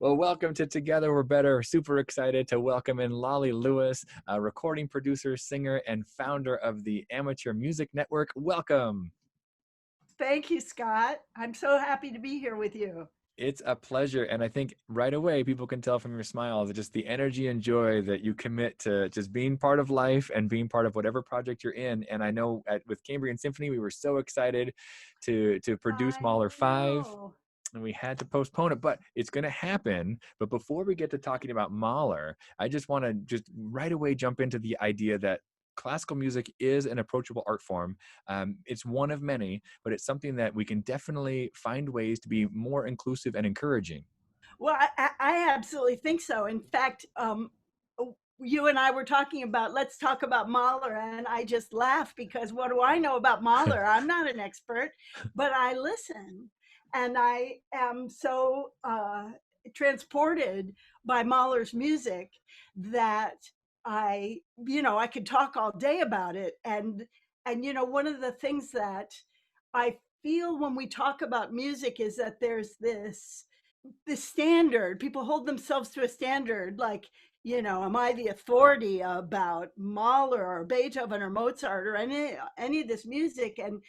Well, welcome to Together We're Better. Super excited to welcome in Lolly Lewis, a recording producer, singer, and founder of the Amateur Music Network. Welcome. Thank you, Scott. I'm so happy to be here with you. It's a pleasure. And I think right away, people can tell from your smile just the energy and joy that you commit to just being part of life and being part of whatever project you're in. And I know with Cambrian Symphony, we were so excited to produce I Mahler 5. know. And we had to postpone it, but it's going to happen. But before we get to talking about Mahler, I just want to just right away jump into the idea that classical music is an approachable art form. It's one of many, but it's something that we can definitely find ways to be more inclusive and encouraging. Well, I absolutely think so. In fact, you and I were talking about let's talk about Mahler, and I just laughed because what do I know about Mahler? I'm not an expert, but I listen, and I am so transported by Mahler's music that I could talk all day about it, and one of the things that I feel when we talk about music is that there's this standard. People hold themselves to a standard, like, am I the authority about Mahler or Beethoven or Mozart or any of this music? And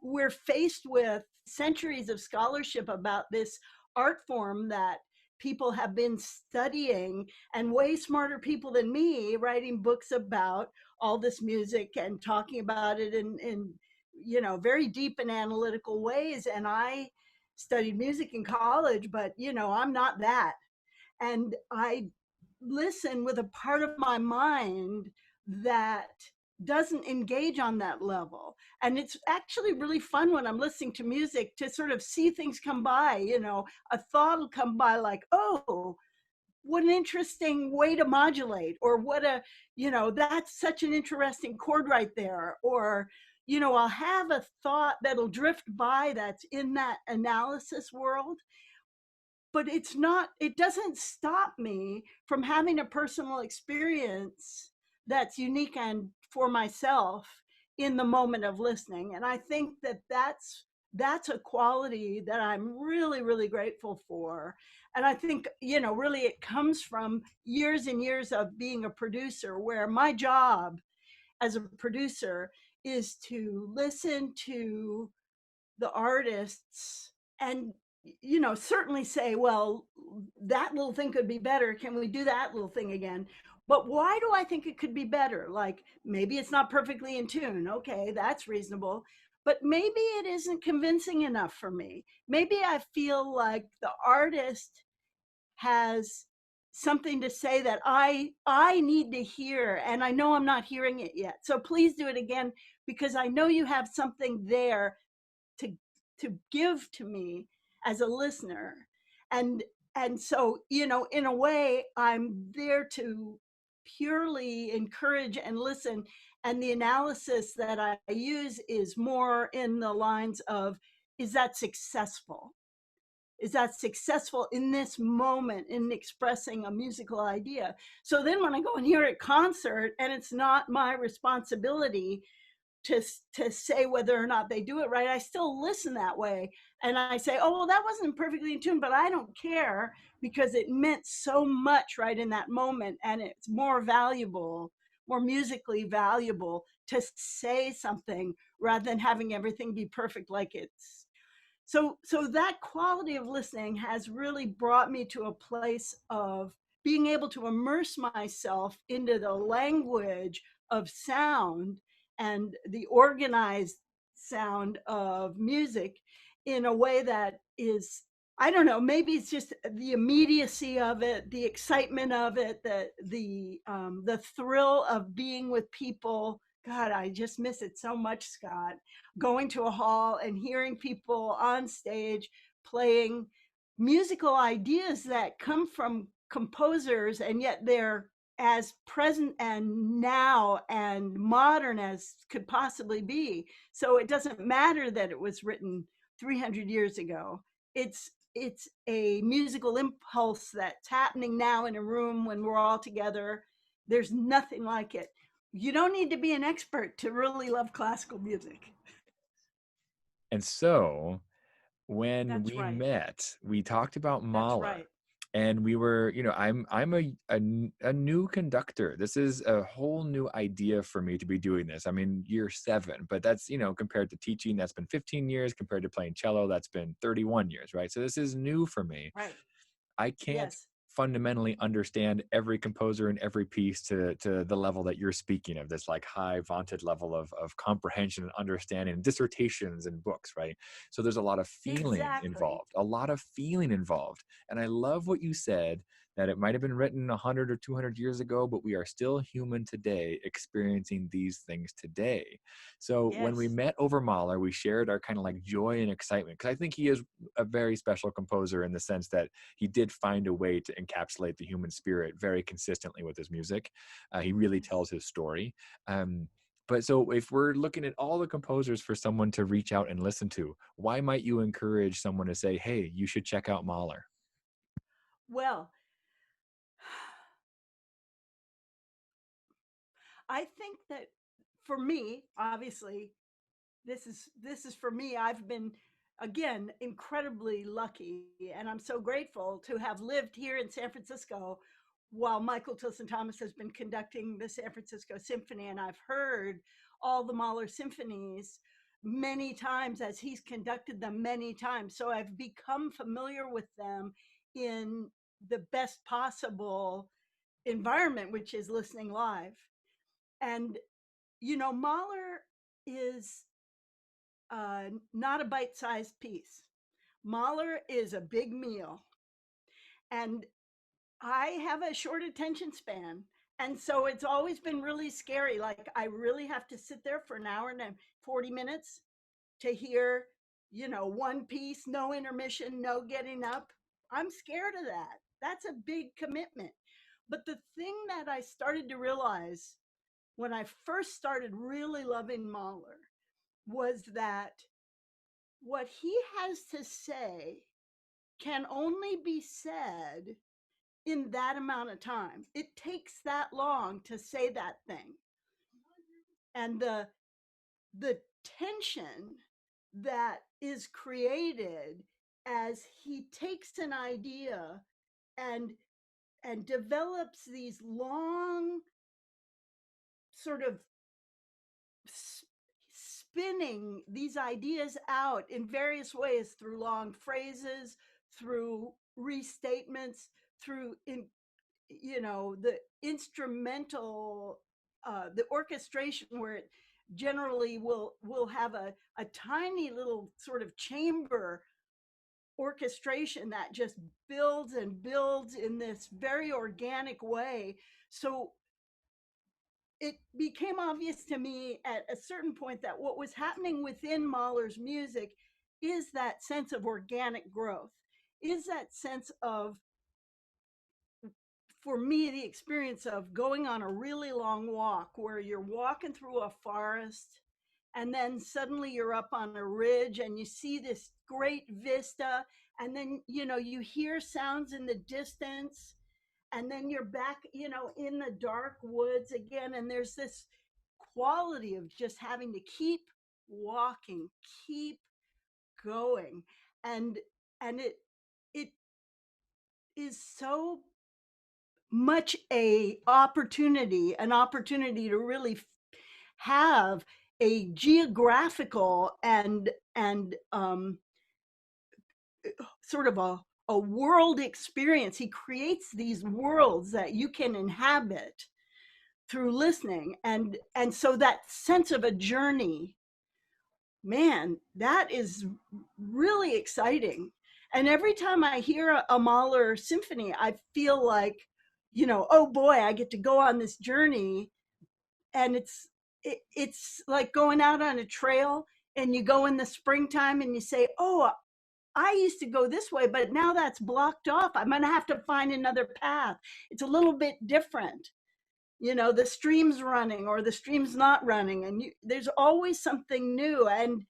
we're faced with centuries of scholarship about this art form that people have been studying, and way smarter people than me writing books about all this music and talking about it in very deep and analytical ways. And I studied music in college, but I'm not that. And I listen with a part of my mind that doesn't engage on that level. And it's actually really fun when I'm listening to music to sort of see things come by. A thought will come by like, oh, what an interesting way to modulate, or that's such an interesting chord right there. Or I'll have a thought that'll drift by that's in that analysis world, but it doesn't stop me from having a personal experience that's unique and for myself in the moment of listening. And I think that that's a quality that I'm really, really grateful for. And I think, really it comes from years and years of being a producer, where my job as a producer is to listen to the artists and certainly say, well, that little thing could be better, can we do that little thing again? But why do I think it could be better? Like, maybe it's not perfectly in tune. Okay, that's reasonable. But maybe it isn't convincing enough for me. Maybe I feel like the artist has something to say that I need to hear, and I know I'm not hearing it yet. So please do it again, because I know you have something there to to give to me as a listener. And so, in a way, I'm there to purely encourage and listen. And the analysis that I use is more in the lines of, is that successful? Is that successful in this moment in expressing a musical idea? So then when I go and hear it concert, and it's not my responsibility to to say whether or not they do it right, I still listen that way. And I say, oh, well, that wasn't perfectly in tune, but I don't care, because it meant so much right in that moment. And it's more valuable, more musically valuable, to say something rather than having everything be perfect. Like, it's so that quality of listening has really brought me to a place of being able to immerse myself into the language of sound and the organized sound of music in a way that is, I don't know, maybe it's just the immediacy of it, the excitement of it, the thrill of being with people. God, I just miss it so much, Scott. Going to a hall and hearing people on stage playing musical ideas that come from composers, and yet they're as present and now and modern as could possibly be. So it doesn't matter that it was written 300 years ago. It's a musical impulse that's happening now in a room when we're all together. There's nothing like it. You don't need to be an expert to really love classical music. And so when That's we right. met, we talked about That's Mahler. right. and we were, I'm a new conductor. This is a whole new idea for me to be doing this. I'm in year 7, but that's, compared to teaching, that's been 15 years. Compared to playing cello, that's been 31 years, right? So this is new for me. Right. I can't Yes. fundamentally understand every composer and every piece to the level that you're speaking of, this like high vaunted level of comprehension and understanding and dissertations and books, right? So there's a lot of feeling Exactly. involved, a lot of feeling involved. And I love what you said, that it might have been written 100 or 200 years ago, but we are still human today experiencing these things today. So when we Yes. met over Mahler, we shared our kind of like joy and excitement, because I think he is a very special composer in the sense that he did find a way to encapsulate the human spirit very consistently with his music. He really Yes. tells his story. But so if we're looking at all the composers for someone to reach out and listen to, why might you encourage someone to say, hey, you should check out Mahler? Well, I think that for me, obviously, this is for me. I've been, again, incredibly lucky, and I'm so grateful to have lived here in San Francisco while Michael Tilson Thomas has been conducting the San Francisco Symphony, and I've heard all the Mahler symphonies many times as he's conducted them many times. So I've become familiar with them in the best possible environment, which is listening live. And Mahler is not a bite-sized piece. Mahler is a big meal, and I have a short attention span. And so it's always been really scary. Like, I really have to sit there for an hour and 40 minutes to hear, one piece, no intermission, no getting up. I'm scared of that. That's a big commitment. But the thing that I started to realize when I first started really loving Mahler was that what he has to say can only be said in that amount of time. It takes that long to say that thing. And the tension that is created as he takes an idea and develops these long sort of spinning these ideas out in various ways through long phrases, through restatements, through the instrumental, the orchestration, where it generally will have a tiny little sort of chamber orchestration that just builds and builds in this very organic way. So it became obvious to me at a certain point that what was happening within Mahler's music is that sense of organic growth, is that sense of, for me, the experience of going on a really long walk where you're walking through a forest and then suddenly you're up on a ridge and you see this great vista, and then you hear sounds in the distance, and then you're back in the dark woods again, and there's this quality of just having to keep walking, keep going. And and it it is so much an opportunity to really have a geographical and sort of a world experience. He creates these worlds that you can inhabit through listening, and so that sense of a journey, man, that is really exciting. And every time I hear a Mahler symphony, I feel like, oh boy, I get to go on this journey. And it's like going out on a trail, and you go in the springtime and you say, oh, I used to go this way, but now that's blocked off. I'm going to have to find another path. It's a little bit different. The stream's running or the stream's not running, and there's always something new. And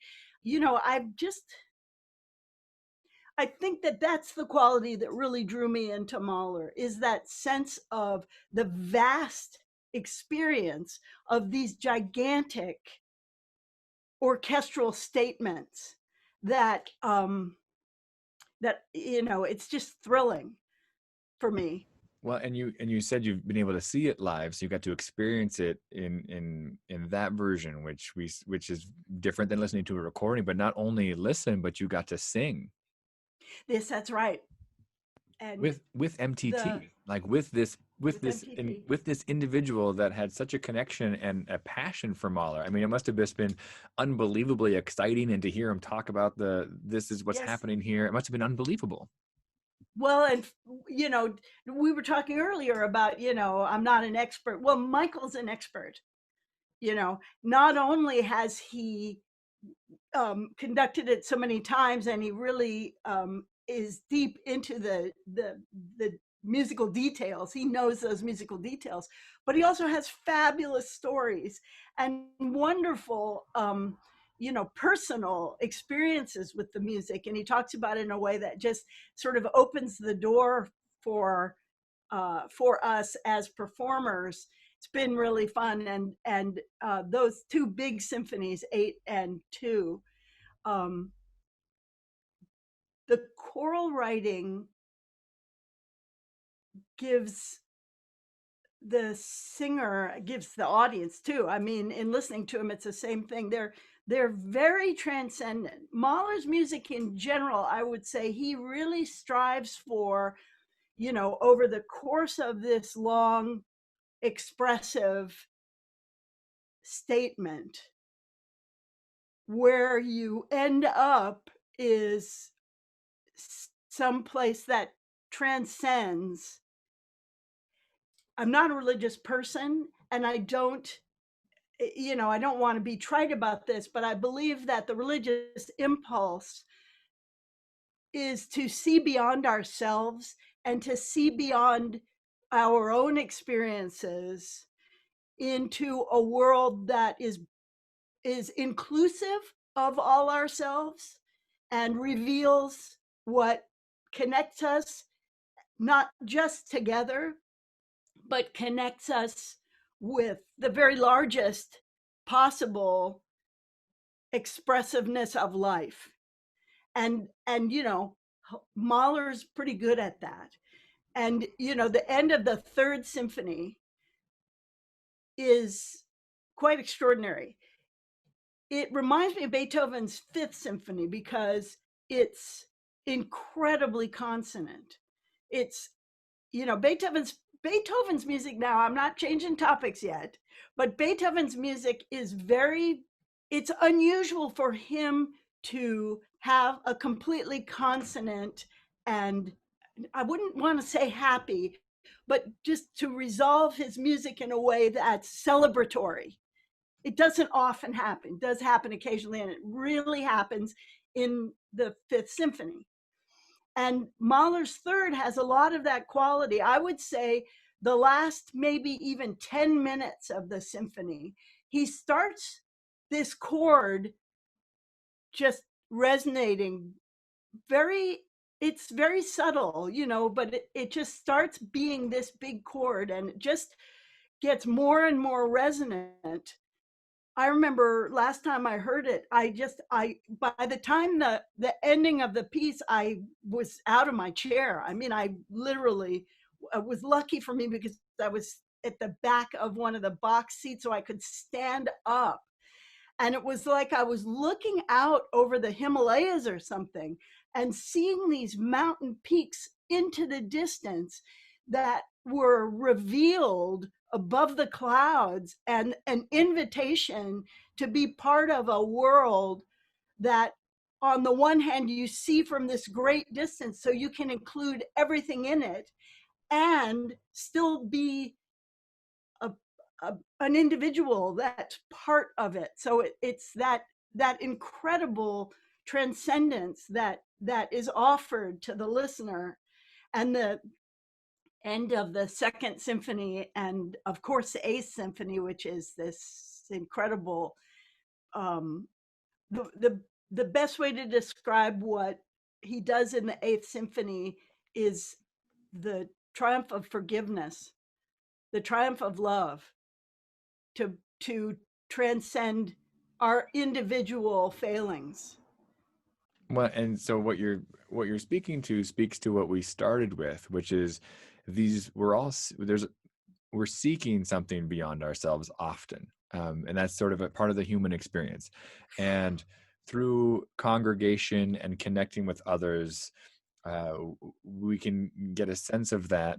I think that that's the quality that really drew me into Mahler, is that sense of the vast experience of these gigantic orchestral statements that it's just thrilling. for me. Well, and you said you've been able to see it live, so you got to experience it in that version, which is different than listening to a recording. But not only listen, but you got to sing Yes, that's right. And with the MTT, like with this with MTT. with this individual that had such a connection and a passion for Mahler. I mean, it must have just been unbelievably exciting, and to hear him talk about this is what's Yes. happening here, it must have been unbelievable. Well, and you know, we were talking earlier about, I'm not an expert. Well, Michael's an expert. Not only has he conducted it so many times, and he really is deep into the musical details. He knows those musical details, but he also has fabulous stories and wonderful, personal experiences with the music. And he talks about it in a way that just sort of opens the door for for us as performers. It's been really fun, and those two big symphonies, 8 and 2, um, the choral writing gives the singer, gives the audience too. I mean, in listening to them, it's the same thing. They're very transcendent. Mahler's music in general, I would say, he really strives for, over the course of this long expressive statement, where you end up is someplace that transcends. I'm not a religious person, and I don't want to be trite about this, but I believe that the religious impulse is to see beyond ourselves and to see beyond our own experiences into a world that is inclusive of all ourselves and reveals what connects us, not just together, but connects us with the very largest possible expressiveness of life. And Mahler's pretty good at that. And the end of the third symphony is quite extraordinary. It reminds me of Beethoven's Fifth Symphony because it's incredibly consonant. It's, Beethoven's music now, I'm not changing topics yet, but Beethoven's music is it's unusual for him to have a completely consonant, and I wouldn't want to say happy, but just to resolve his music in a way that's celebratory. It doesn't often happen. It does happen occasionally, and it really happens in the Fifth Symphony. And Mahler's third has a lot of that quality. I would say the last maybe even 10 minutes of the symphony, he starts this chord just resonating very, it's very subtle, but it just starts being this big chord, and it just gets more and more resonant. I remember last time I heard it, by the time the ending of the piece, I was out of my chair. I mean, I literally was lucky for me because I was at the back of one of the box seats so I could stand up. And it was like I was looking out over the Himalayas or something and seeing these mountain peaks into the distance that were revealed above the clouds, and an invitation to be part of a world that, on the one hand, you see from this great distance, so you can include everything in it and still be a, an individual that's part of it. So it's that incredible transcendence that is offered to the listener. And the end of the Second Symphony, and of course the Eighth Symphony, which is this incredible, um, the best way to describe what he does in the Eighth Symphony is the triumph of forgiveness, the triumph of love, to transcend our individual failings. Well, and so what you're speaking to speaks to what we started with, which is these we're all there's we're seeking something beyond ourselves often, and that's sort of a part of the human experience. And through congregation and connecting with others, we can get a sense of that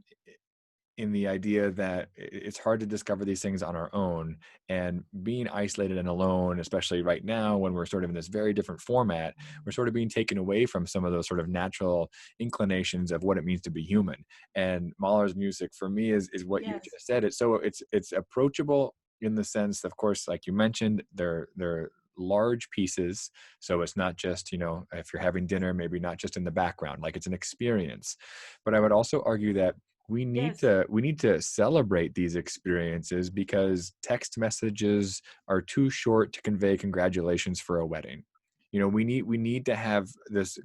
in the idea that it's hard to discover these things on our own, and being isolated and alone, especially right now when we're sort of in this very different format, we're sort of being taken away from some of those sort of natural inclinations of what it means to be human. And Mahler's music for me is what you Yes. just said. It's approachable in the sense, of course, like you mentioned, they're large pieces, so it's not just, if you're having dinner, maybe not just in the background, like it's an experience. But I would also argue that Yes. we need to celebrate these experiences, because text messages are too short to convey congratulations for a wedding. We need to have this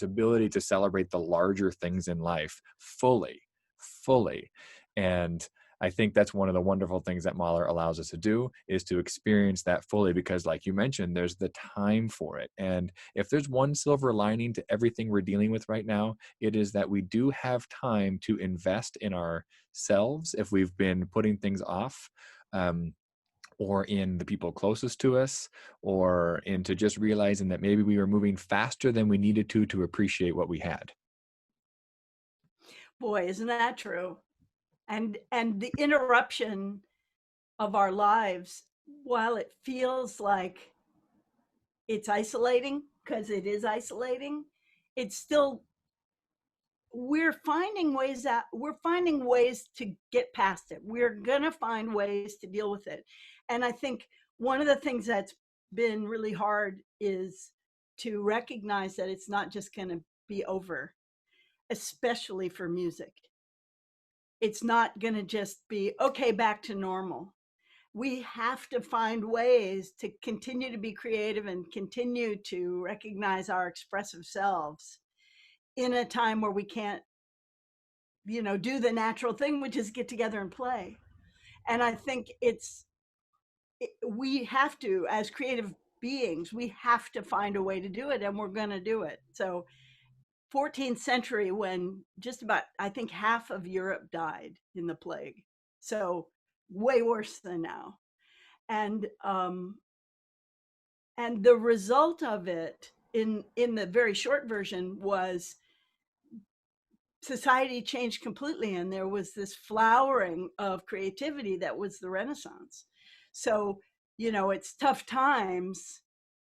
ability to celebrate the larger things in life fully. And I think that's one of the wonderful things that Mahler allows us to do, is to experience that fully, because like you mentioned, there's the time for it. And if there's one silver lining to everything we're dealing with right now, it is that we do have time to invest in ourselves if we've been putting things off, um, or in the people closest to us, or into just realizing that maybe we were moving faster than we needed to appreciate what we had. Boy, isn't that true? And the interruption of our lives, while it feels like it's isolating, because it is isolating, it's still we're finding ways to get past it. We're gonna find ways to deal with it. And I think one of the things that's been really hard is to recognize that it's not just gonna be over, especially for music. It's not gonna just be, okay, back to normal. We have to find ways to continue to be creative and continue to recognize our expressive selves in a time where we can't, do the natural thing, which is get together and play. And I think we have to, as creative beings, we have to find a way to do it, and we're going to do it. So 14th century, when just about, I think, half of Europe died in the plague. So way worse than now. And the result of it, in the very short version, was society changed completely, and there was this flowering of creativity that was the Renaissance. So, it's tough times,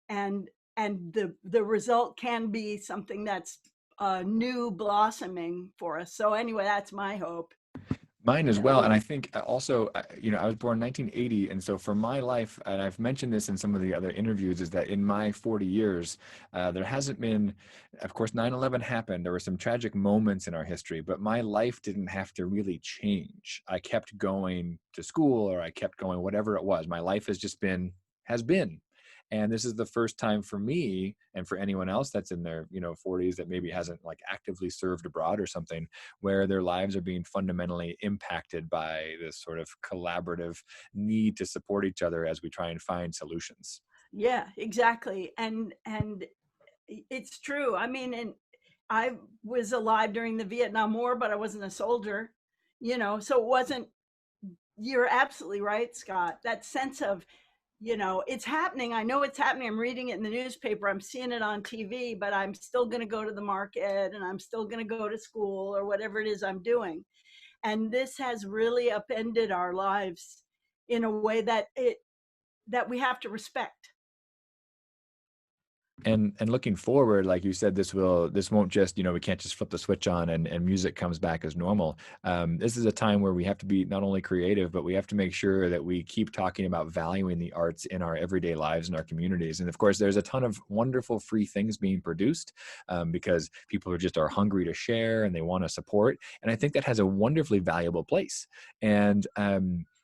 and the result can be something that's new blossoming for us. So anyway, that's my hope. Mine you as well. know And I think also, I was born in 1980. And so for my life, and I've mentioned this in some of the other interviews, is that in my 40 years, there hasn't been, of course, 9/11 happened. There were some tragic moments in our history, but my life didn't have to really change. I kept going to school, or I kept going, whatever it was. My life has been. And this is the first time for me, and for anyone else that's in their 40s, that maybe hasn't like actively served abroad or something, where their lives are being fundamentally impacted by this sort of collaborative need to support each other as we try and find solutions. yeah, exactly. And it's true. I mean, and I was alive during the Vietnam War, but I wasn't a soldier, so it wasn't. You're absolutely right, Scott. That sense of, it's happening. I know it's happening. I'm reading it in the newspaper. I'm seeing it on TV, but I'm still going to go to the market, and I'm still going to go to school, or whatever it is I'm doing. And this has really upended our lives in a way that we have to respect. And looking forward, like you said, this won't just, we can't just flip the switch on and music comes back as normal. This is a time where we have to be not only creative, but we have to make sure that we keep talking about valuing the arts in our everyday lives and our communities. And of course, there's a ton of wonderful free things being produced, because people are hungry to share and they want to support. And I think that has a wonderfully valuable place. And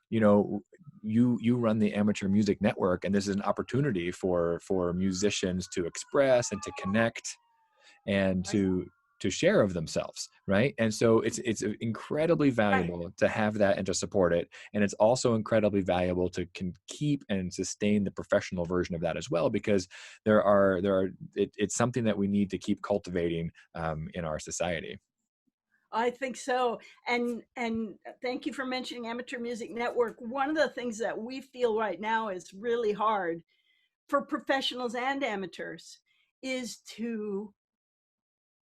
you know you run the Amateur Music Network, and this is an opportunity for musicians to express and to connect, and Right. share of themselves, right? And so it's incredibly Right. valuable to have that and to support it, and it's also incredibly valuable to can keep and sustain the professional version of that as well, because it's something that we need to keep cultivating in our society. I think so. And thank you for mentioning Amateur Music Network. One of the things that we feel right now is really hard for professionals and amateurs is to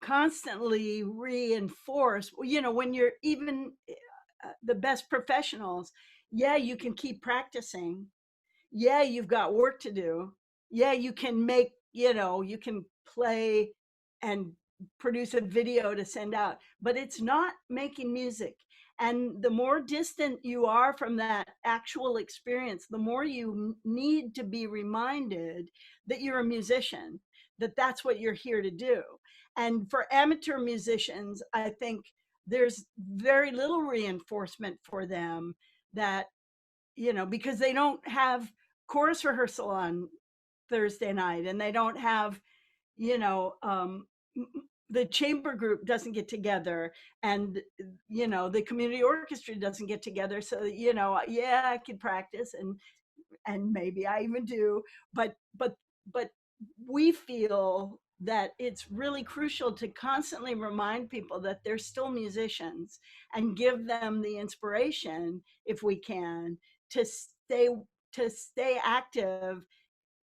constantly reinforce, when you're even the best professionals, yeah, you can keep practicing. Yeah, you've got work to do. Yeah, you can make, you can play and produce a video to send out, but it's not making music. And the more distant you are from that actual experience, the more you need to be reminded that you're a musician, that that's what you're here to do. And for amateur musicians, I think there's very little reinforcement for them that, because they don't have chorus rehearsal on Thursday night, and they don't have, you know, um, the chamber group doesn't get together, and the community orchestra doesn't get together. So yeah, I could practice, and maybe I even do, but we feel that it's really crucial to constantly remind people that they're still musicians and give them the inspiration, if we can, to stay active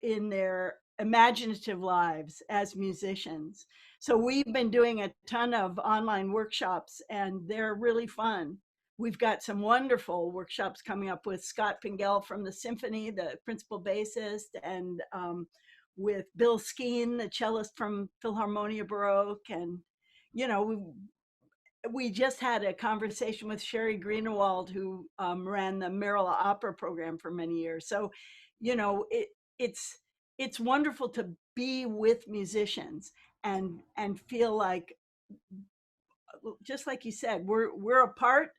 in their imaginative lives as musicians. So we've been doing a ton of online workshops, and they're really fun. We've got some wonderful workshops coming up with Scott Pingel from the symphony, the principal bassist, and with Bill Skeen, the cellist from Philharmonia Baroque. And you know we just had a conversation with Sherry Greenewald, who ran the Marilla Opera program for many years. So, it's it's wonderful to be with musicians and feel like, just like you said, we're apart,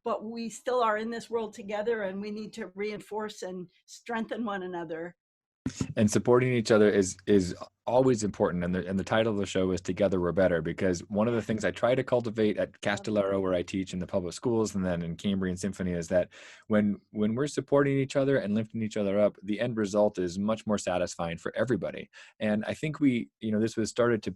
but we still are in this world together, and we need to reinforce and strengthen one another. And supporting each other is always important, and the title of the show is Together We're Better, because one of the things I try to cultivate at Castellaro, where I teach in the public schools, and then in Cambrian Symphony, is that when we're supporting each other and lifting each other up, the end result is much more satisfying for everybody. And I think this was started to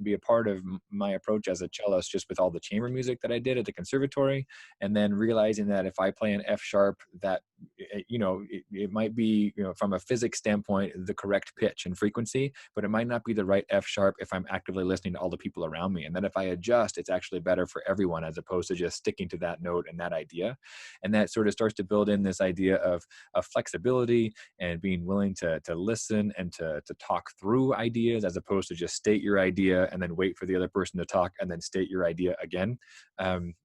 be a part of my approach as a cellist, just with all the chamber music that I did at the conservatory, and then realizing that if I play an F sharp, that it might be, from a physics standpoint, the correct pitch and frequency, but it might not be the right F sharp if I'm actively listening to all the people around me. And then if I adjust, it's actually better for everyone, as opposed to just sticking to that note and that idea. And that sort of starts to build in this idea of flexibility and being willing to listen and to talk through ideas, as opposed to just state your idea and then wait for the other person to talk and then state your idea again,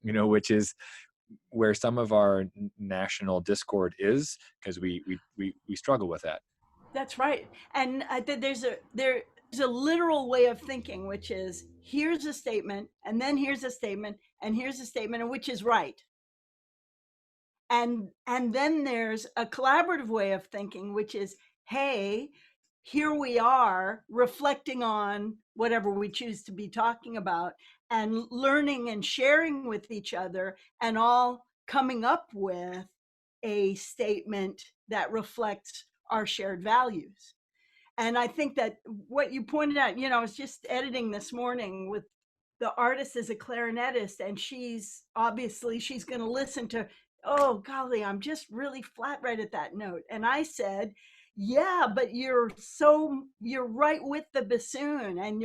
which is where some of our national discord is, because we struggle with that. That's right. And there's a literal way of thinking, which is, here's a statement, and then here's a statement, and here's a statement, and which is right. And then there's a collaborative way of thinking, which is, hey, here we are reflecting on whatever we choose to be talking about, and learning and sharing with each other, and all coming up with a statement that reflects our shared values. And I think that what you pointed out, I was just editing this morning with the artist is a clarinetist, and she's going to listen to, oh golly, I'm just really flat right at that note. And I said, yeah, but you're right with the bassoon, and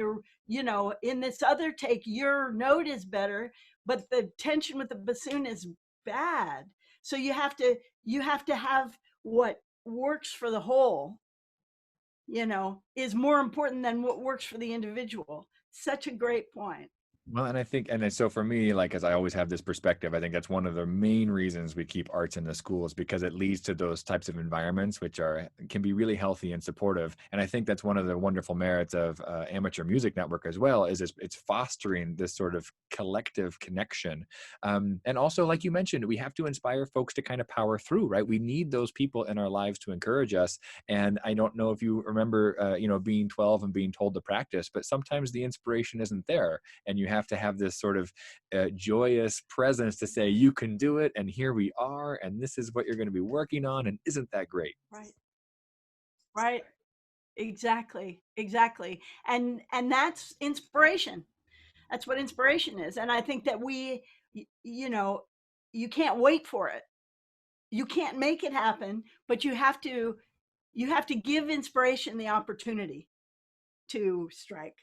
in this other take, your note is better, but the tension with the bassoon is bad. So you have to have what works for the whole, is more important than what works for the individual. Such a great point. Well, and I think, and then so for me, like, as I always have this perspective, I think that's one of the main reasons we keep arts in the schools, because it leads to those types of environments which are can be really healthy and supportive. And I think that's one of the wonderful merits of Amateur Music Network as well, is it's fostering this sort of collective connection. And also, like you mentioned, we have to inspire folks to kind of power through, right? We need those people in our lives to encourage us. And I don't know if you remember, being 12 and being told to practice, but sometimes the inspiration isn't there, and you have to have this sort of joyous presence to say, you can do it, and here we are, and this is what you're going to be working on, and isn't that great? Right. Right. Exactly. Exactly. And that's inspiration. That's what inspiration is. And I think that you know, you can't wait for it. You can't make it happen, but you have to give inspiration the opportunity to strike,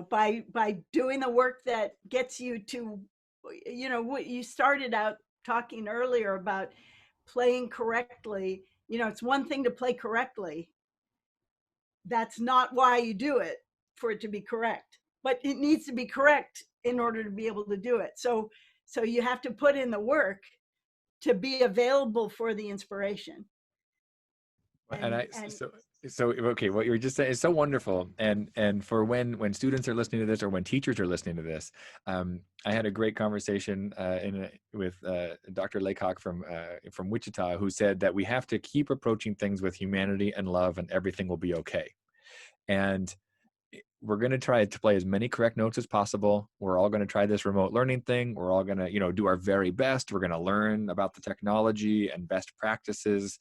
by doing the work that gets you to, what you started out talking earlier about playing correctly. It's one thing to play correctly. That's not why you do it, for it to be correct, but it needs to be correct in order to be able to do it. So you have to put in the work to be available for the inspiration. And And I and so okay, what you were just saying is so wonderful. And for when students are listening to this, or when teachers are listening to this, I had a great conversation with Dr. Laycock from Wichita, who said that we have to keep approaching things with humanity and love, and everything will be okay. And we're going to try to play as many correct notes as possible. We're all going to try this remote learning thing. We're all going to, do our very best. We're going to learn about the technology and best practices.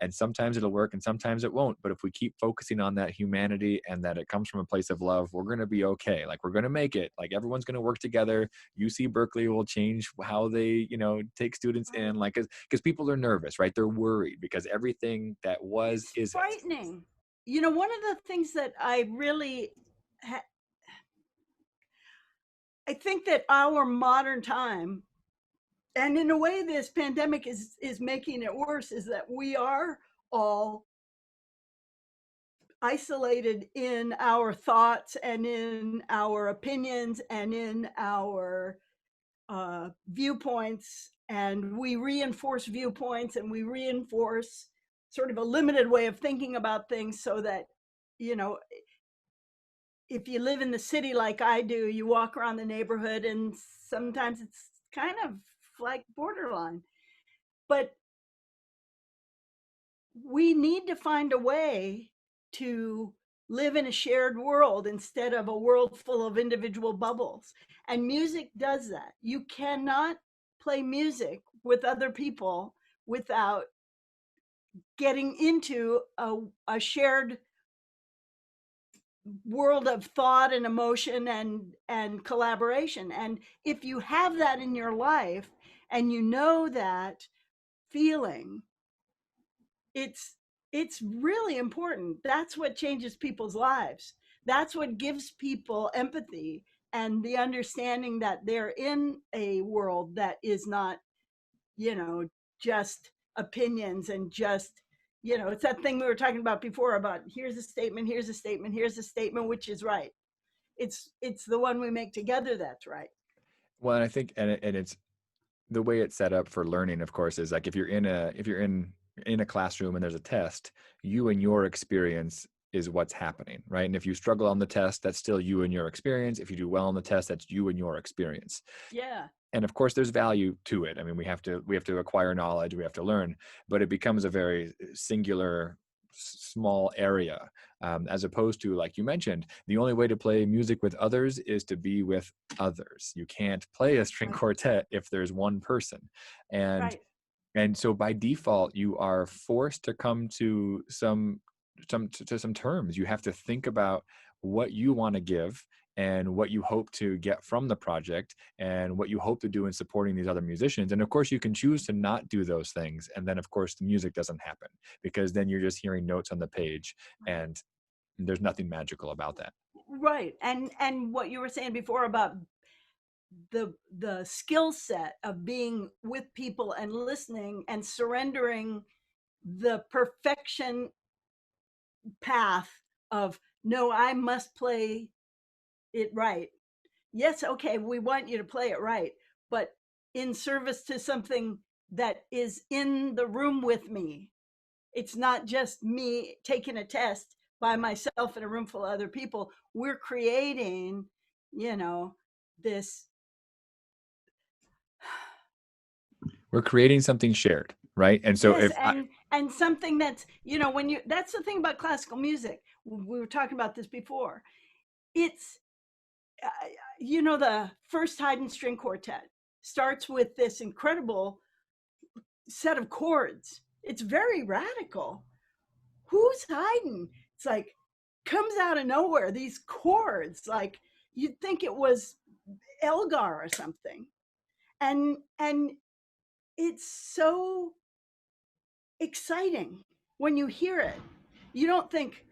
And sometimes it'll work and sometimes it won't. But if we keep focusing on that humanity and that it comes from a place of love, we're going to be okay. Like, we're going to make it. Like, everyone's going to work together. UC Berkeley will change how they, take students right, in, like, because people are nervous, right? They're worried because everything that was it's isn't. frightening. One of the things that ha- I think that our modern time, and in a way this pandemic is making it worse, is that we are all isolated in our thoughts and in our opinions and in our viewpoints, and we reinforce viewpoints and we reinforce sort of a limited way of thinking about things, so that, you know if you live in the city like I do, you walk around the neighborhood and sometimes it's kind of like borderline. But we need to find a way to live in a shared world instead of a world full of individual bubbles. And music does that. You cannot play music with other people without getting into a shared world of thought and emotion and collaboration. And if you have that in your life and you know that feeling, it's it's really important. That's what changes people's lives. That's what gives people empathy and the understanding that they're in a world that is not, you know, just opinions and just, it's that thing we were talking about before about here's a statement, here's a statement, here's a statement, which is right. It's the one we make together that's right. Well, and I think, and it's the way it's set up for learning, of course, is like, if you're in a classroom and there's a test, you and your experience is what's happening, right? And if you struggle on the test, that's still you and your experience. If you do well on the test, that's you and your experience. Yeah. And of course there's value to it. I mean, we have to acquire knowledge, we have to learn, but it becomes a very singular, small area, as opposed to, like you mentioned, the only way to play music with others is to be with others. You can't play a string Right. quartet if there's one person. and Right. and so by default you are forced to come to some terms. You have to think about what you want to give and what you hope to get from the project and what you hope to do in supporting these other musicians. And of course you can choose to not do those things, and then of course the music doesn't happen, because then you're just hearing notes on the page, Right. and there's nothing magical about that. Right. And what you were saying before about the skill set of being with people and listening and surrendering the perfection path of, no, I must play it right. yes, okay, we want you to play it right, but in service to something that is in the room with me. It's not just me taking a test by myself in a room full of other people. We're creating, you know, this. We're creating something shared, right? And so Yes, if I, and something that's, when you that's the thing about classical music. We were talking about this before. It's uh, the first Haydn string quartet starts with this incredible set of chords. It's very radical. Who's Haydn? It's like comes out of nowhere. These chords, like you'd think it was Elgar or something, and it's so exciting when you hear it. You don't think,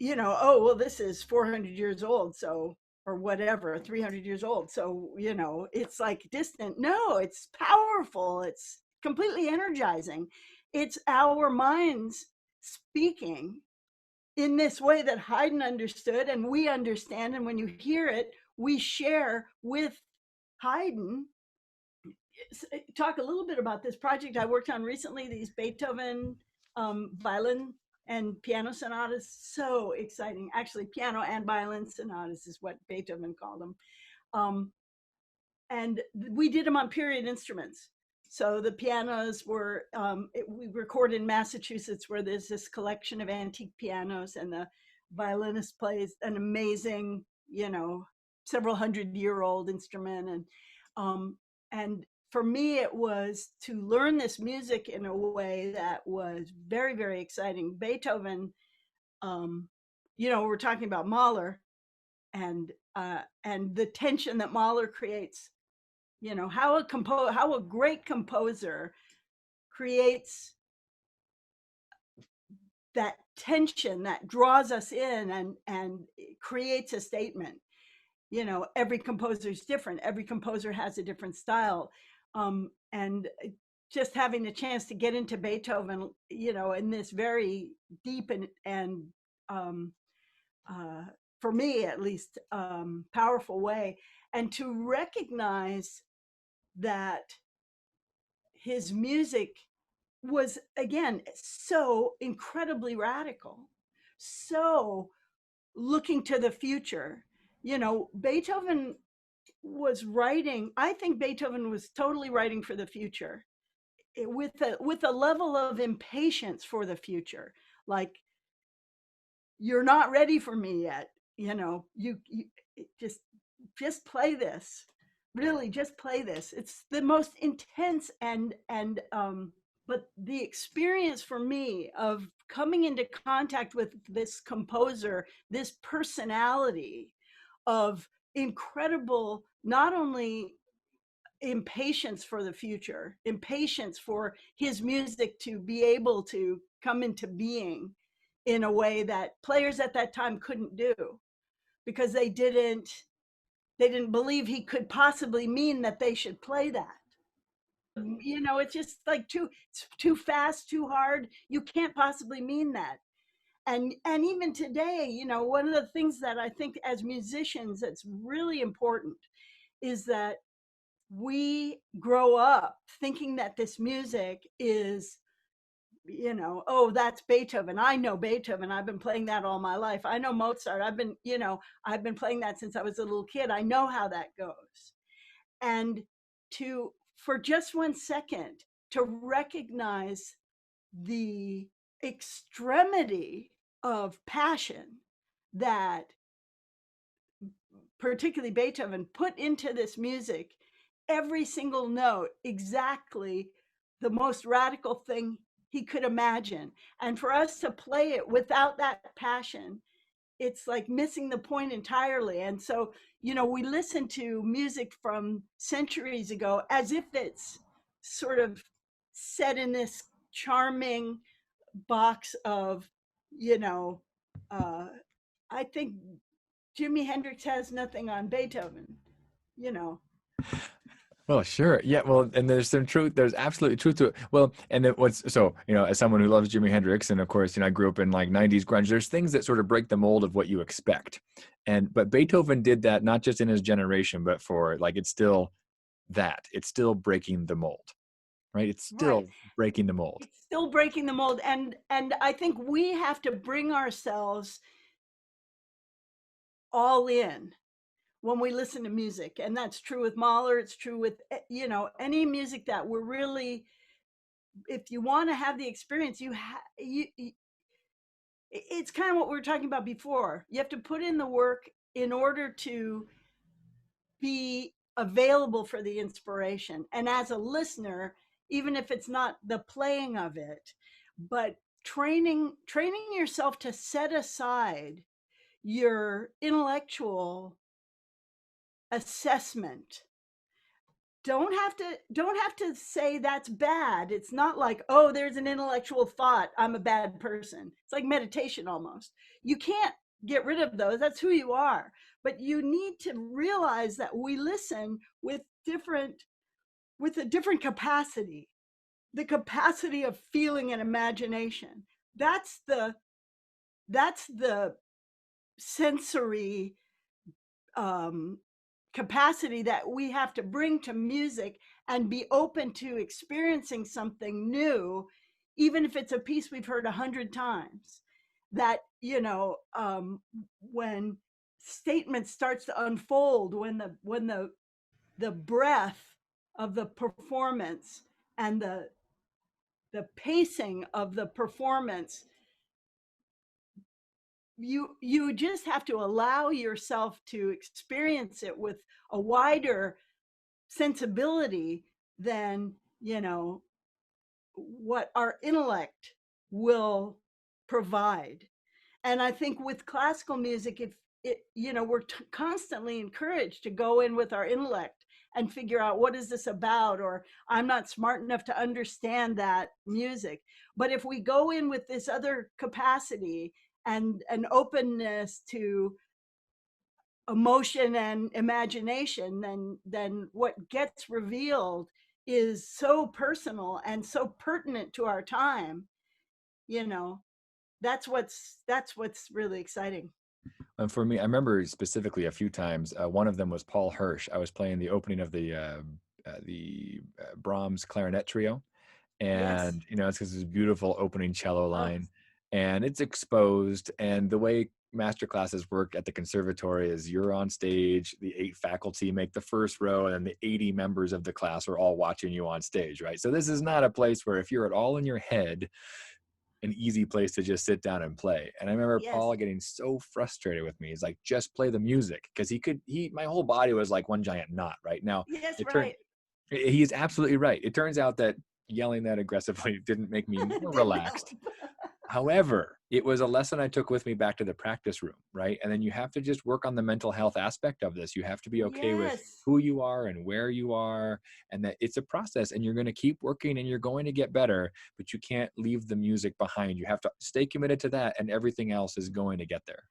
oh, well, this is 400 years old, so, or whatever, 300 years old. So, it's like distant. No, it's powerful. It's completely energizing. It's our minds speaking in this way that Haydn understood and we understand. And when you hear it, we share with Haydn. Talk a little bit about this project I worked on recently, these Beethoven violin and piano sonatas. So exciting. Actually, piano and violin sonatas is what Beethoven called them. Um, and we did them on period instruments. So the pianos were, we recorded in Massachusetts where there's this collection of antique pianos, and the violinist plays an amazing, several 100-year-old instrument. And for me, it was to learn this music in a way that was very, very exciting. Beethoven, we're talking about Mahler, and the tension that Mahler creates. How a great composer creates that tension that draws us in and creates a statement. Every composer is different. Every composer has a different style. And just having the chance to get into Beethoven, in this very deep and um, for me at least, powerful way, and to recognize that his music was, again, so incredibly radical, so looking to the future. Beethoven was writing, I think Beethoven was totally writing for the future, with a level of impatience for the future. Like, you're not ready for me yet. You just play this. Really, just play this. It's the most intense and but the experience for me of coming into contact with this composer, this personality of incredible, not only impatience for the future, impatience for his music to be able to come into being in a way that players at that time couldn't do, because they didn't believe he could possibly mean that they should play that. It's just like it's too fast, too hard. You can't possibly mean that. And even today, one of the things that I think as musicians that's really important is that we grow up thinking that this music is, oh, that's Beethoven. I know Beethoven. I've been playing that all my life. I know Mozart. I've been playing that since I was a little kid. I know how that goes. And for just 1 second, to recognize the extremity of passion that particularly Beethoven put into this music, every single note exactly the most radical thing he could imagine. And for us to play it without that passion, it's like missing the point entirely. And so, we listen to music from centuries ago as if it's sort of set in this charming box of, you know, uh, I think Jimi Hendrix has nothing on Beethoven, you know. Well, sure. Yeah. Well, and there's some truth. There's absolutely truth to it. Well, and it what's so, as someone who loves Jimi Hendrix, and of course, I grew up in like 90s grunge, there's things that sort of break the mold of what you expect. But Beethoven did that not just in his generation, but for like, it's still breaking the mold, right? It's Right. still breaking the mold. It's still breaking the mold. And I think we have to bring ourselves all in when we listen to music. And that's true with Mahler. It's true with, any music that we're really, if you want to have the experience, it's kind of what we were talking about before. You have to put in the work in order to be available for the inspiration. And as a listener, even if it's not the playing of it, but training yourself to set aside your intellectual assessment. Don't have to say that's bad. It's not like, oh, there's an intellectual thought, I'm a bad person. It's like meditation almost. You can't get rid of those. That's who you are. But you need to realize that we listen with a different capacity, the capacity of feeling and imagination. That's the sensory um, capacity that we have to bring to music, and be open to experiencing something new, even if it's a piece we've heard 100 times. That, when statement starts to unfold, when the breath of the performance and the pacing of the performance, you just have to allow yourself to experience it with a wider sensibility than, what our intellect will provide. And I think with classical music, if we're constantly encouraged to go in with our intellect and figure out, what is this about, or I'm not smart enough to understand that music. But if we go in with this other capacity and an openness to emotion and imagination, then what gets revealed is so personal and so pertinent to our time. You know, that's what's really exciting. And for me, I remember specifically a few times. One of them was Paul Hirsch. I was playing the opening of the Brahms clarinet trio, Yes. and it's because this beautiful opening cello Oh, line, and it's exposed. And the way master classes work at the conservatory is you're on stage, the 8 faculty make the first row, and then the 80 members of the class are all watching you on stage, right? So this is not a place where, if you're at all in your head, an easy place to just sit down and play. And I remember yes. Paul getting so frustrated with me. He's like, just play the music. Because my whole body was like one giant knot right now. Yes, It turned, right. he's absolutely right. It turns out that yelling that aggressively didn't make me more Didn't relaxed. help. However, it was a lesson I took with me back to the practice room, right? And then you have to just work on the mental health aspect of this. You have to be okay with Yes. who you are and where you are, and that it's a process, and you're going to keep working and you're going to get better, but you can't leave the music behind. You have to stay committed to that, and everything else is going to get there.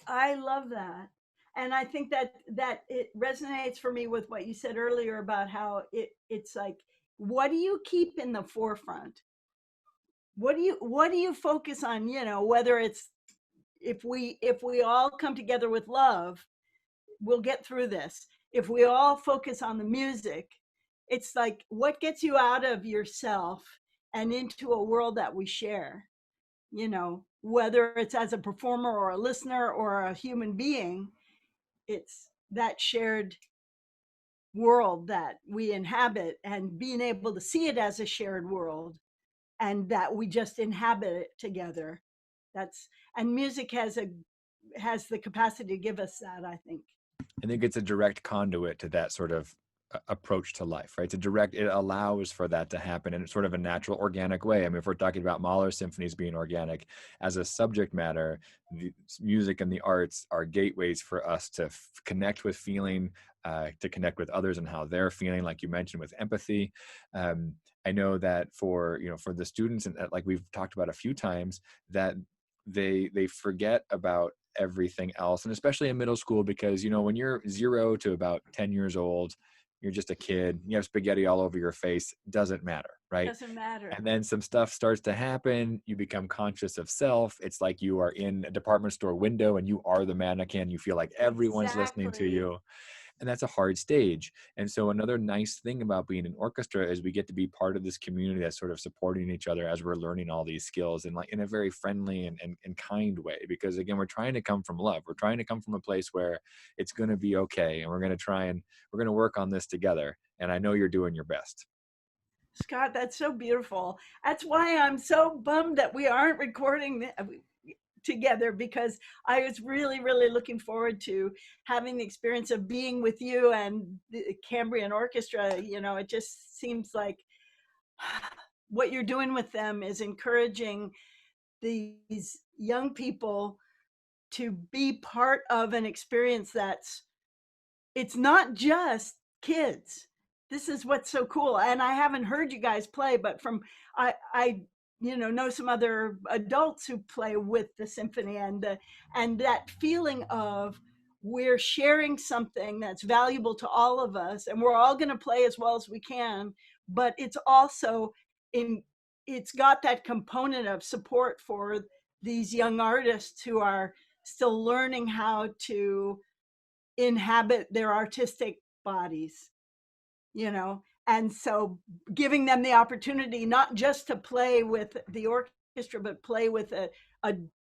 I love that. And I think that it resonates for me with what you said earlier about how it's like, what do you keep in the forefront? What do you focus on, whether it's, if we all come together with love, we'll get through this. If we all focus on the music, it's like, what gets you out of yourself and into a world that we share, whether it's as a performer or a listener or a human being. It's that shared world that we inhabit, and being able to see it as a shared world, and that we just inhabit it together. That's And music has the capacity to give us that, I think. I think it's a direct conduit to that sort of approach to life, right? It allows for that to happen in sort of a natural, organic way. I mean, if we're talking about Mahler symphonies being organic as a subject matter, the music and the arts are gateways for us to connect with feeling, to connect with others and how they're feeling, like you mentioned, with empathy. I know that for the students, and like we've talked about a few times, that they forget about everything else, and especially in middle school, because when you're 0 to about 10 years old, you're just a kid, you have spaghetti all over your face, doesn't matter, right? Doesn't matter. And then some stuff starts to happen. You become conscious of self. It's like you are in a department store window and you are the mannequin. You feel like everyone's listening to Exactly. you. And that's a hard stage. And so another nice thing about being an orchestra is we get to be part of this community that's sort of supporting each other as we're learning all these skills, and like in a very friendly and kind way. Because again, we're trying to come from love. We're trying to come from a place where it's going to be okay. And we're going to work on this together. And I know you're doing your best. Scott, that's so beautiful. That's why I'm so bummed that we aren't recording together, because I was really, really looking forward to having the experience of being with you and the Cambrian Orchestra. You know, it just seems like what you're doing with them is encouraging these young people to be part of an experience that's, it's not just kids. This is what's so cool. And I haven't heard you guys play, but from I know some other adults who play with the symphony, and that feeling of we're sharing something that's valuable to all of us, and we're all going to play as well as we can, but it's also in, it's got that component of support for these young artists who are still learning how to inhabit their artistic bodies, you know? And so giving them the opportunity not just to play with the orchestra, but play with a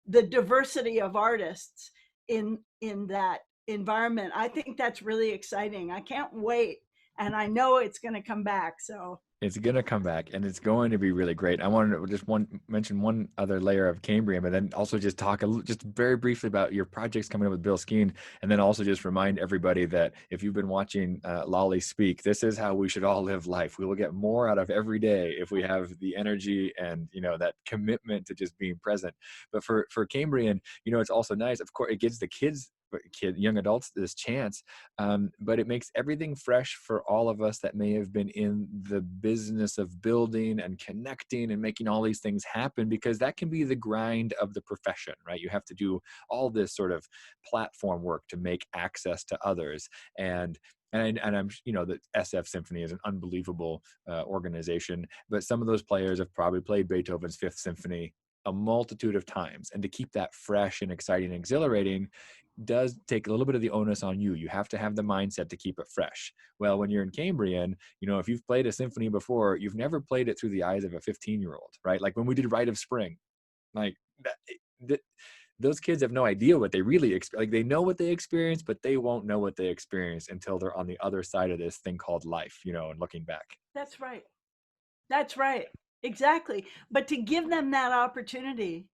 the diversity of artists in that environment. I think that's really exciting. I can't wait. And I know it's going to come back. So It's going to come back and it's going to be really great. I wanted to just mention one other layer of Cambrian, but then also just talk just very briefly about your projects coming up with Bill Skeen. And then also just remind everybody that if you've been watching Lolly speak, this is how we should all live life. We will get more out of every day if we have the energy and, that commitment to just being present. But for Cambrian, it's also nice. Of course, it gives the young adults this chance, but it makes everything fresh for all of us that may have been in the business of building and connecting and making all these things happen, because that can be the grind of the profession, right? You have to do all this sort of platform work to make access to others. And I'm, the SF Symphony is an unbelievable organization, but some of those players have probably played Beethoven's Fifth Symphony a multitude of times. And to keep that fresh and exciting and exhilarating does take a little bit of the onus on you. You have to have the mindset to keep it fresh. Well, when you're in Cambrian, if you've played a symphony before, you've never played it through the eyes of a 15-year-old, right? Like when we did Rite of Spring, like those kids have no idea what they really experience. Like they know what they experience, but they won't know what they experience until they're on the other side of this thing called life, and looking back. that's right. That's right. Exactly. But to give them that opportunity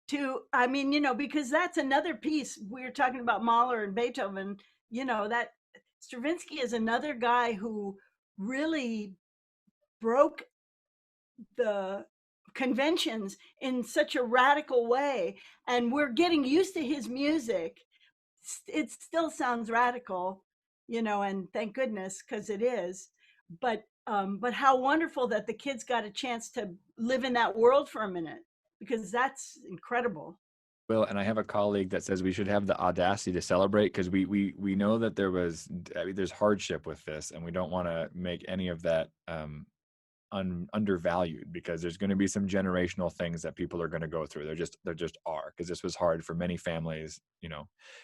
to, I mean, because that's another piece. We're talking about Mahler and Beethoven, that Stravinsky is another guy who really broke the conventions in such a radical way. And we're getting used to his music. It still sounds radical, and thank goodness, because it is. But how wonderful that the kids got a chance to live in that world for a minute, because that's incredible. Well, and I have a colleague that says we should have the audacity to celebrate, because we know that there's hardship with this, and we don't want to make any of that undervalued, because there's going to be some generational things that people are going to go through. There just are, because this was hard for many families,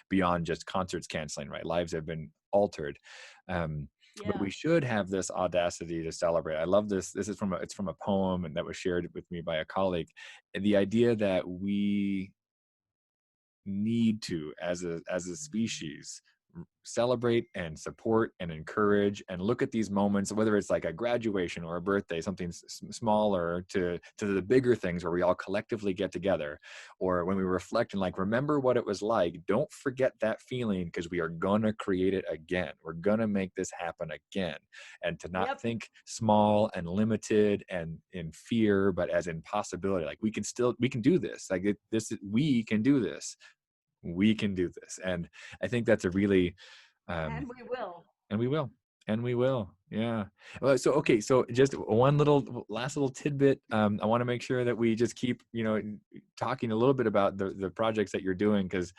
beyond just concerts canceling, right? Lives have been altered. But Yeah. we should have this audacity to celebrate. I love this. This is it's from a poem, and that was shared with me by a colleague. The idea that we need to, as a species, celebrate and support and encourage and look at these moments, whether it's like a graduation or a birthday, something smaller, to the bigger things where we all collectively get together, or when we reflect and like remember what it was like. Don't forget that feeling, because we are gonna create it again. We're gonna make this happen again. And to not Yep. think small and limited and in fear, but as in possibility. Like we can do this. Like we can do this. We can do this. And I think that's a really, um, And we will. and we will. And we will. Yeah. So, okay. So just one little last little tidbit. I want to make sure that we just keep, talking a little bit about the projects that you're doing. Because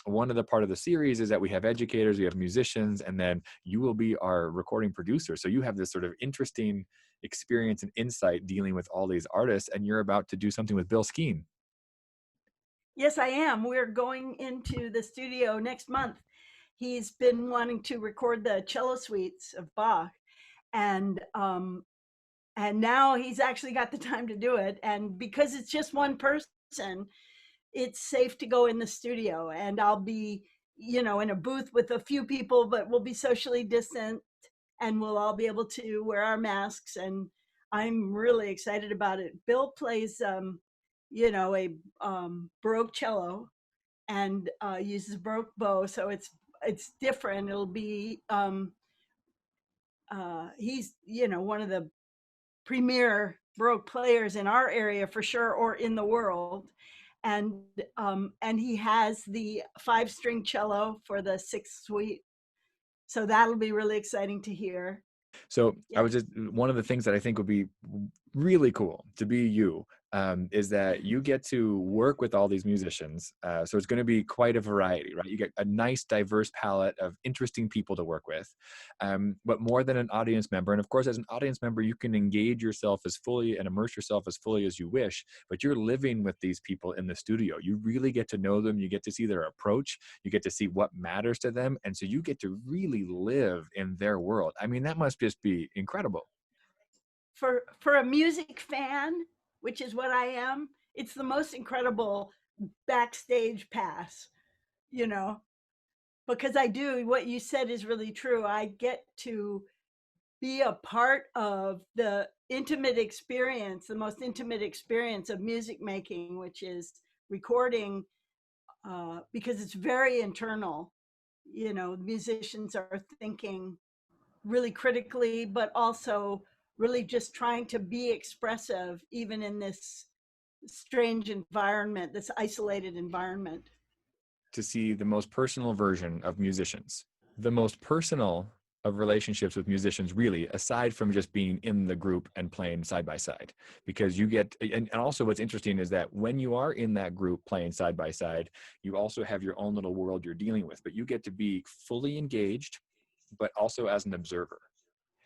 one of the part of the series is that we have educators, we have musicians, and then you will be our recording producer. So you have this sort of interesting experience and insight dealing with all these artists, and you're about to do something with Bill Skeen. Yes, I am. We're going into the studio next month. He's been wanting to record the cello suites of Bach, and now he's actually got the time to do it. And because it's just one person, it's safe to go in the studio, and I'll be, in a booth with a few people, but we'll be socially distant, and we'll all be able to wear our masks. And I'm really excited about it. Bill plays, a Baroque cello, and uses Baroque bow, so it's different. It'll be he's one of the premier Baroque players in our area for sure, or in the world. And he has the 5-string cello for the sixth suite, so that'll be really exciting to hear. So I Yeah. was just one of the things that I think would be really cool to be you, is that you get to work with all these musicians. So it's going to be quite a variety, right? You get a nice, diverse palette of interesting people to work with, but more than an audience member. And of course, as an audience member, you can engage yourself as fully and immerse yourself as fully as you wish, but you're living with these people in the studio. You really get to know them. You get to see their approach. You get to see what matters to them. And so you get to really live in their world. I mean, that must just be incredible. For a music fan, which is what I am, it's the most incredible backstage pass, you know, because I do what you said is really true. I get to be a part of the intimate experience, the most intimate experience of music making, which is recording, because it's very internal. Musicians are thinking really critically, but also really just trying to be expressive, even in this strange environment, this isolated environment. To see the most personal version of musicians, the most personal of relationships with musicians, really, aside from just being in the group and playing side by side. Because you get, and also what's interesting is that when you are in that group playing side by side, you also have your own little world you're dealing with, but you get to be fully engaged, but also as an observer.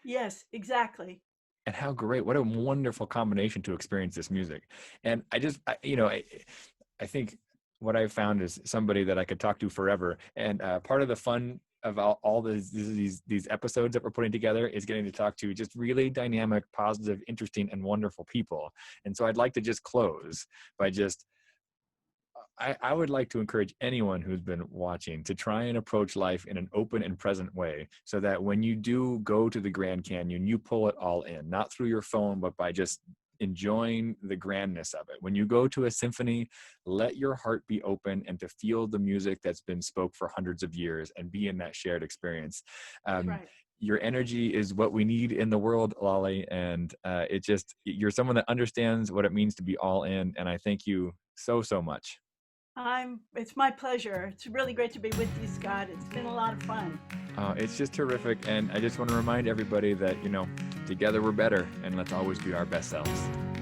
Yes, exactly. And how great, what a wonderful combination to experience this music. And I think what I've found is somebody that I could talk to forever. And part of the fun of all these episodes that we're putting together is getting to talk to just really dynamic, positive, interesting, and wonderful people. And so I'd like to just close by just, I would like to encourage anyone who's been watching to try and approach life in an open and present way, so that when you do go to the Grand Canyon, you pull it all in, not through your phone, but by just enjoying the grandness of it. When you go to a symphony, let your heart be open and to feel the music that's been spoke for hundreds of years and be in that shared experience. That's Um, right. your energy is what we need in the world, Lolly, and you're someone that understands what it means to be all in, and I thank you so much. It's my pleasure. It's really great to be with you, Scott. It's been a lot of fun. It's just terrific. And I just want to remind everybody that, together we're better, and let's always be our best selves.